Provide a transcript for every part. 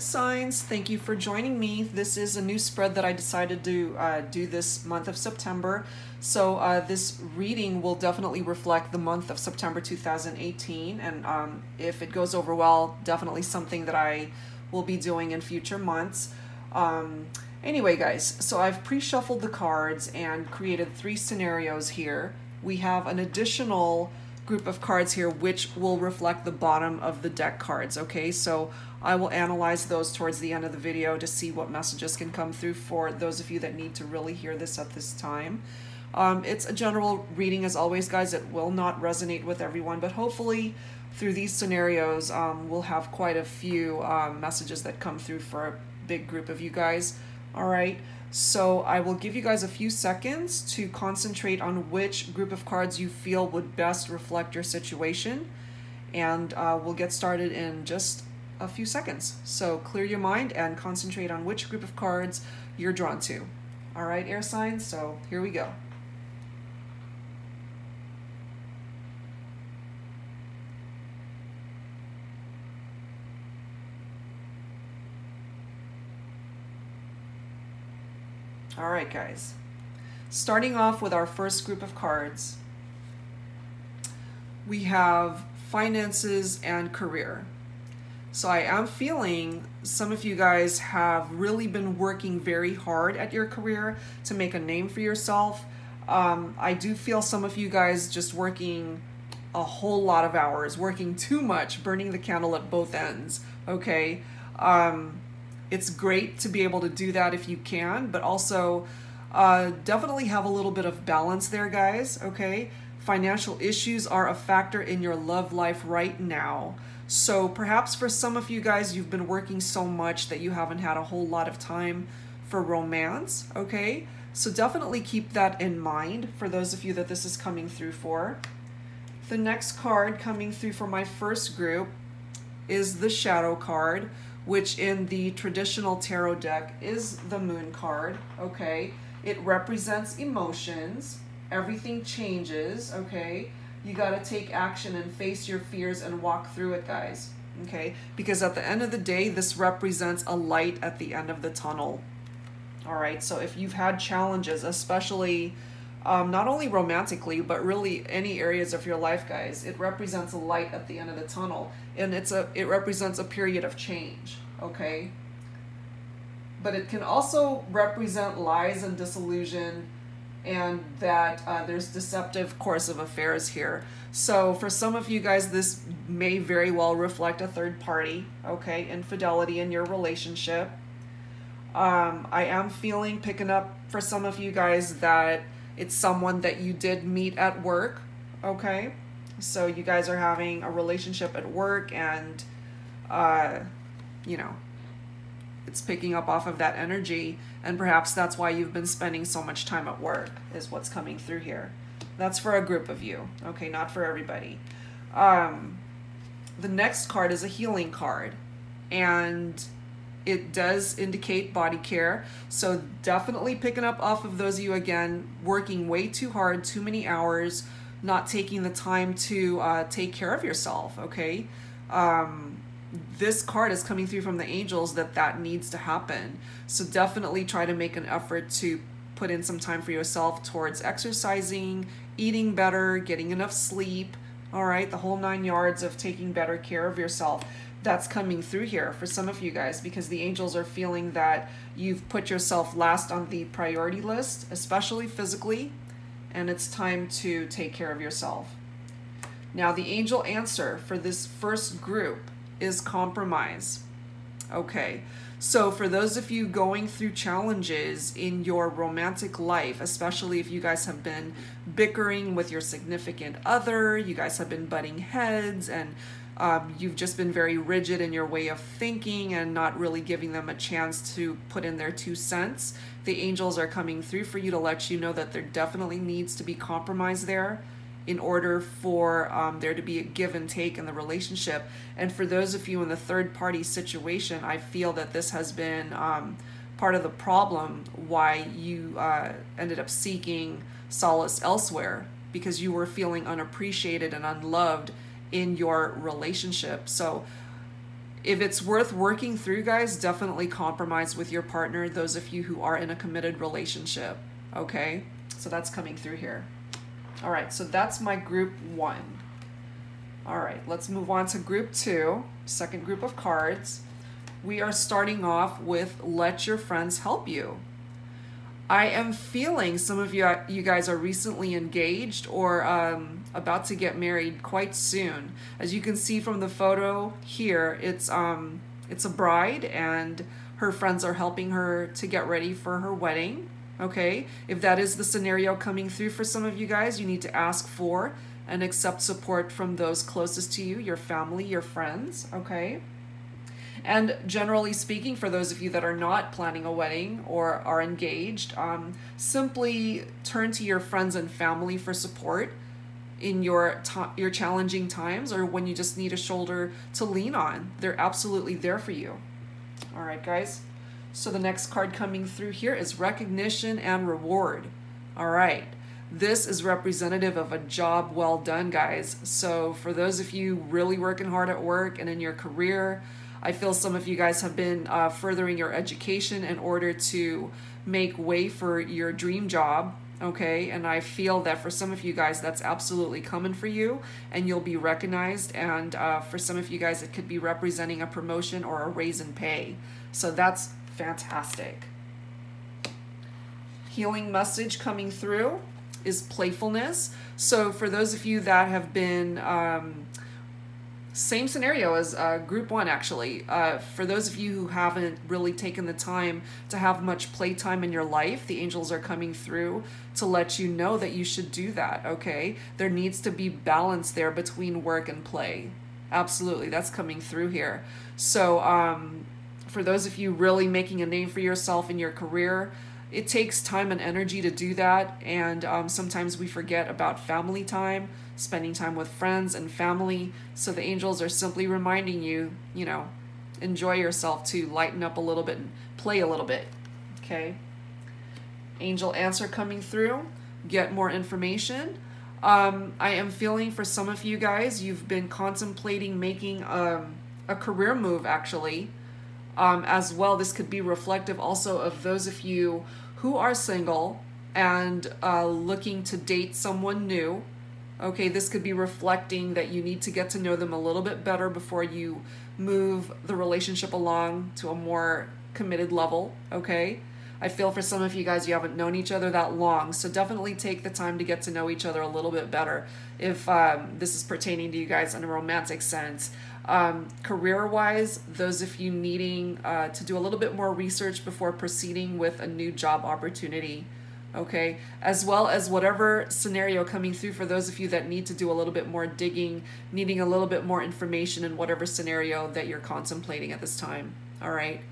Signs, thank you for joining me. This is a new spread that I decided to do this month of September. So this reading will definitely reflect the month of September 2018, and if it goes over well, definitely something that I will be doing in future months. Anyway, guys, so I've pre-shuffled the cards and created 3 scenarios here. We have an additional group of cards here which will reflect the bottom of the deck cards. Okay, so I will analyze those towards the end of the video to see what messages can come through for those of you that need to really hear this at this time. It's a general reading as always, guys. It will not resonate with everyone, but hopefully through these scenarios we'll have quite a few messages that come through for a big group of you guys. All right, so I will give you guys a few seconds to concentrate on which group of cards you feel would best reflect your situation, and we'll get started in just a few seconds. So clear your mind and concentrate on which group of cards you're drawn to. All right, air signs, so here we go. All right, guys. Starting off with our first group of cards, we have finances and career. So I am feeling some of you guys have really been working very hard at your career to make a name for yourself. I do feel some of you guys just working a whole lot of hours, working too much, burning the candle at both ends, okay? It's great to be able to do that if you can, but also definitely have a little bit of balance there, guys, okay? Financial issues are a factor in your love life right now. So perhaps for some of you guys, you've been working so much that you haven't had a whole lot of time for romance, okay? So definitely keep that in mind for those of you that this is coming through for. The next card coming through for my first group is the Shadow card, which in the traditional tarot deck is the Moon card, okay? It represents emotions. Everything changes, okay? You gotta take action and face your fears and walk through it, guys, okay? Because at the end of the day, this represents a light at the end of the tunnel, all right? So if you've had challenges, especially not only romantically, but really any areas of your life, guys, it represents a light at the end of the tunnel, and it represents a period of change, okay? But it can also represent lies and disillusion, and that there's deceptive course of affairs here. So for some of you guys, this may very well reflect a third party, okay? Infidelity in your relationship. I am picking up for some of you guys that it's someone that you did meet at work, okay? So you guys are having a relationship at work, and you know, it's picking up off of that energy, and perhaps that's why you've been spending so much time at work, is what's coming through here. That's for a group of you, okay, not for everybody. The next card is a healing card, and it does indicate body care. So definitely picking up off of those of you, again, working way too hard, too many hours, not taking the time to take care of yourself, okay? This card is coming through from the angels that needs to happen. So definitely try to make an effort to put in some time for yourself towards exercising, eating better, getting enough sleep, all right? The whole 9 yards of taking better care of yourself. That's coming through here for some of you guys, because the angels are feeling that you've put yourself last on the priority list, especially physically, and it's time to take care of yourself. Now, the angel answer for this first group is compromise. Okay, so for those of you going through challenges in your romantic life, especially if you guys have been bickering with your significant other, you guys have been butting heads, and you've just been very rigid in your way of thinking and not really giving them a chance to put in their 2 cents, the angels are coming through for you to let you know that there definitely needs to be compromise there. in order for there to be a give and take in the relationship. And for those of you in the third party situation, I feel that this has been part of the problem why you ended up seeking solace elsewhere, because you were feeling unappreciated and unloved in your relationship. So if it's worth working through, guys, definitely compromise with your partner, those of you who are in a committed relationship, okay? So that's coming through here. All right, so that's my group 1. All right, let's move on to group 2, second group of cards. We are starting off with let your friends help you. I am feeling some of you guys are recently engaged or about to get married quite soon. As you can see from the photo here, it's a bride and her friends are helping her to get ready for her wedding. Okay, if that is the scenario coming through for some of you guys, you need to ask for and accept support from those closest to you, your family, your friends, okay? And generally speaking, for those of you that are not planning a wedding or are engaged, simply turn to your friends and family for support in your challenging times, or when you just need a shoulder to lean on. They're absolutely there for you. All right, guys. So the next card coming through here is recognition and reward. All right. This is representative of a job well done, guys. So for those of you really working hard at work and in your career, I feel some of you guys have been furthering your education in order to make way for your dream job, okay? And I feel that for some of you guys, that's absolutely coming for you, and you'll be recognized. And for some of you guys, it could be representing a promotion or a raise in pay. So that's fantastic. Healing message coming through is playfulness. So for those of you that have been same scenario as group 1, actually. For those of you who haven't really taken the time to have much playtime in your life, the angels are coming through to let you know that you should do that, okay? There needs to be balance there between work and play. Absolutely, that's coming through here. So for those of you really making a name for yourself in your career, it takes time and energy to do that, and sometimes we forget about family time, spending time with friends and family. So the angels are simply reminding you, you know, enjoy yourself, to lighten up a little bit and play a little bit, okay? Angel answer coming through, get more information. I am feeling for some of you guys, you've been contemplating making a career move, actually. As well, this could be reflective also of those of you who are single and looking to date someone new. Okay, this could be reflecting that you need to get to know them a little bit better before you move the relationship along to a more committed level, okay? I feel for some of you guys, you haven't known each other that long, so definitely take the time to get to know each other a little bit better if this is pertaining to you guys in a romantic sense. Career-wise, those of you needing to do a little bit more research before proceeding with a new job opportunity, okay? As well as whatever scenario coming through for those of you that need to do a little bit more digging, needing a little bit more information in whatever scenario that you're contemplating at this time, all right?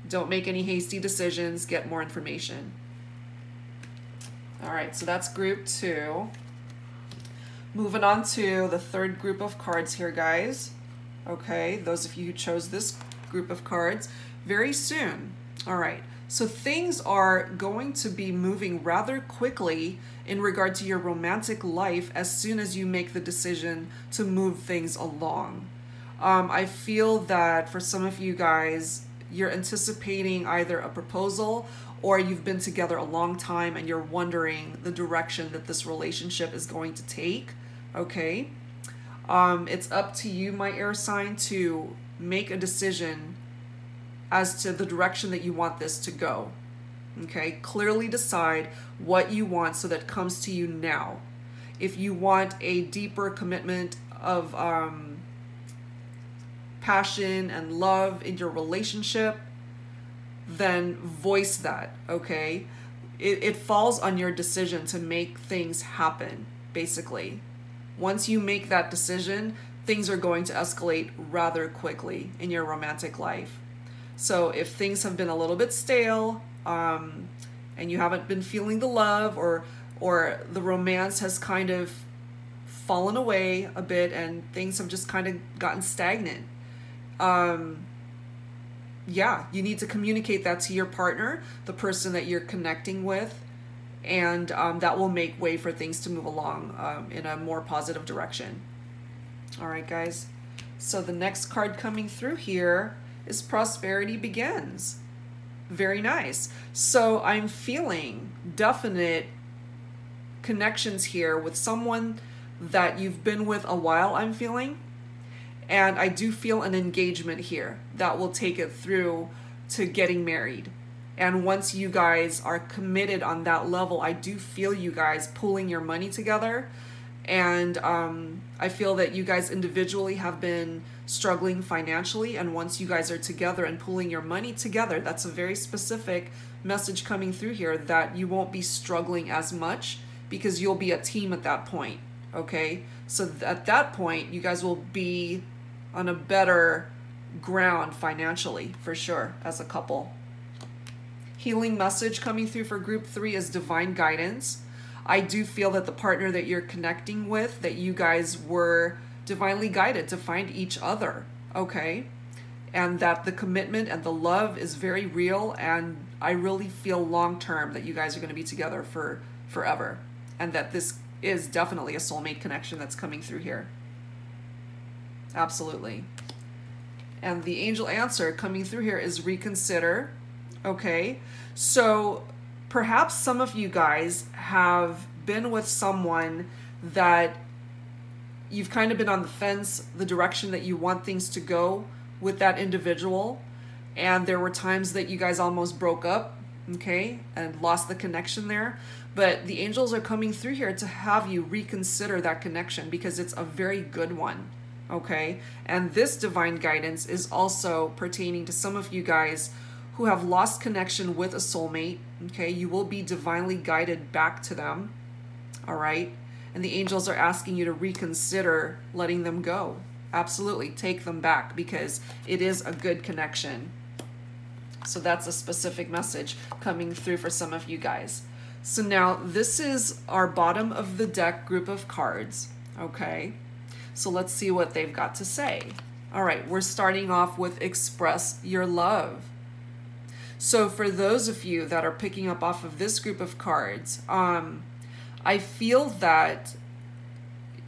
Don't make any hasty decisions, get more information. All right, so that's group 2. Moving on to the third group of cards here, guys. Okay, those of you who chose this group of cards, very soon. All right, so things are going to be moving rather quickly in regard to your romantic life as soon as you make the decision to move things along. I feel that for some of you guys, you're anticipating either a proposal or you've been together a long time and you're wondering the direction that this relationship is going to take, okay? It's up to you, my air sign, to make a decision as to the direction that you want this to go, okay? Clearly decide what you want so that it comes to you now. If you want a deeper commitment of passion and love in your relationship, then voice that, okay? It falls on your decision to make things happen, basically. Once you make that decision, things are going to escalate rather quickly in your romantic life. So if things have been a little bit stale, and you haven't been feeling the love, or the romance has kind of fallen away a bit and things have just kind of gotten stagnant. Yeah, you need to communicate that to your partner, the person that you're connecting with, and that will make way for things to move along in a more positive direction. All right, guys. So the next card coming through here is Prosperity Begins. Very nice. So I'm feeling definite connections here with someone that you've been with a while, I'm feeling. And I do feel an engagement here that will take it through to getting married. And once you guys are committed on that level, I do feel you guys pulling your money together. And I feel that you guys individually have been struggling financially. And once you guys are together and pulling your money together, that's a very specific message coming through here, that you won't be struggling as much because you'll be a team at that point. Okay? So at that point, you guys will be on a better ground financially, for sure, as a couple. Healing message coming through for group 3 is divine guidance. I do feel that the partner that you're connecting with, that you guys were divinely guided to find each other, okay? And that the commitment and the love is very real, and I really feel long-term that you guys are going to be together for forever, and that this is definitely a soulmate connection that's coming through here. Absolutely. And the angel answer coming through here is reconsider. Okay, so perhaps some of you guys have been with someone that you've kind of been on the fence, the direction that you want things to go with that individual. And there were times that you guys almost broke up, okay, and lost the connection there. But the angels are coming through here to have you reconsider that connection because it's a very good one. Okay, and this divine guidance is also pertaining to some of you guys who have lost connection with a soulmate. Okay, you will be divinely guided back to them. All right, and the angels are asking you to reconsider letting them go. Absolutely, take them back because it is a good connection. So that's a specific message coming through for some of you guys. So now this is our bottom of the deck group of cards. Okay. So let's see what they've got to say. All right, we're starting off with express your love. So for those of you that are picking up off of this group of cards, I feel that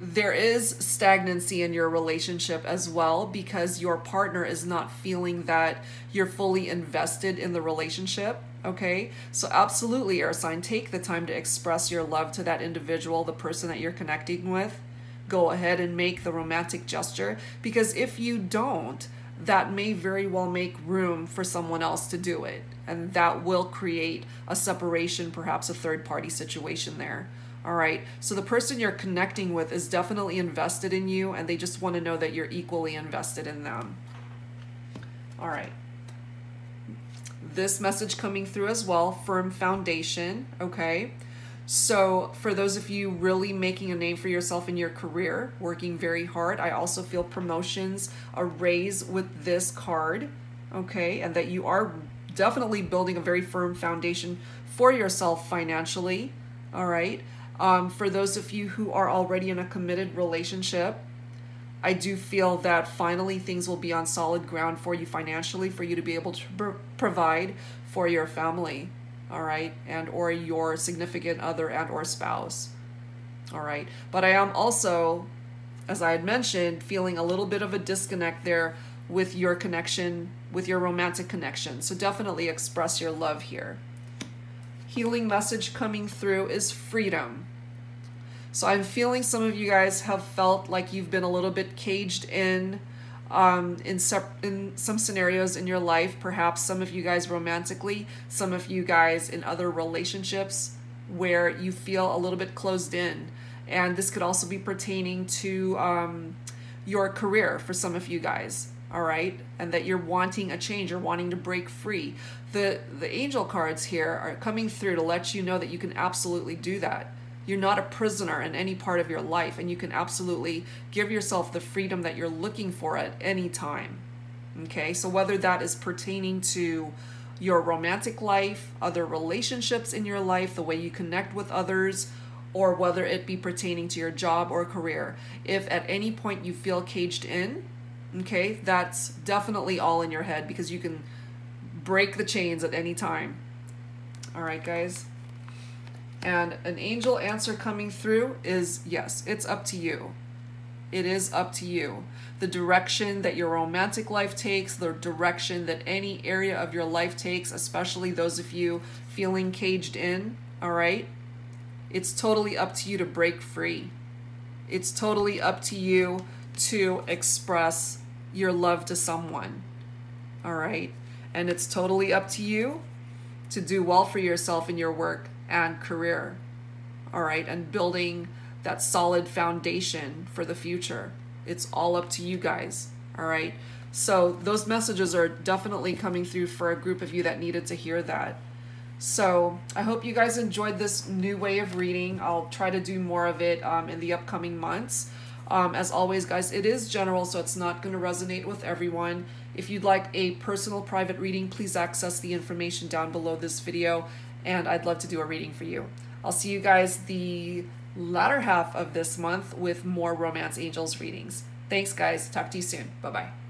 there is stagnancy in your relationship as well because your partner is not feeling that you're fully invested in the relationship. Okay, so absolutely, air sign, take the time to express your love to that individual, the person that you're connecting with. Go ahead and make the romantic gesture, because if you don't, that may very well make room for someone else to do it, and that will create a separation, perhaps a third-party situation there. All right, so the person you're connecting with is definitely invested in you, and they just want to know that you're equally invested in them. All right, this message coming through as well, firm foundation. Okay, so for those of you really making a name for yourself in your career, working very hard, I also feel promotions, a raise with this card, okay? And that you are definitely building a very firm foundation for yourself financially, all right? For those of you who are already in a committed relationship, I do feel that finally things will be on solid ground for you financially, for you to be able to provide for your family. All right, and or your significant other and or spouse. All right, but I am also, as I had mentioned, feeling a little bit of a disconnect there with your connection, with your romantic connection. So definitely express your love here. Healing message coming through is freedom. So I'm feeling some of you guys have felt like you've been a little bit caged in some scenarios in your life, perhaps some of you guys romantically, some of you guys in other relationships where you feel a little bit closed in. And this could also be pertaining to your career for some of you guys, all right? And that you're wanting a change, you're wanting to break free. The angel cards here are coming through to let you know that you can absolutely do that. You're not a prisoner in any part of your life, and you can absolutely give yourself the freedom that you're looking for at any time. Okay, so whether that is pertaining to your romantic life, other relationships in your life, the way you connect with others, or whether it be pertaining to your job or career. If at any point you feel caged in, okay, that's definitely all in your head, because you can break the chains at any time. All right, guys. And an angel answer coming through is yes, it's up to you. It is up to you. The direction that your romantic life takes, the direction that any area of your life takes, especially those of you feeling caged in, all right? It's totally up to you to break free. It's totally up to you to express your love to someone, all right? And it's totally up to you to do well for yourself in your work and career, all right? And building that solid foundation for the future. It's all up to you guys, all right? So those messages are definitely coming through for a group of you that needed to hear that. So I hope you guys enjoyed this new way of reading. I'll try to do more of it in the upcoming months. As always, guys, it is general, so it's not going to resonate with everyone. If you'd like a personal private reading, please access the information down below this video, and I'd love to do a reading for you. I'll see you guys the latter half of this month with more Romance Angels readings. Thanks, guys. Talk to you soon. Bye-bye.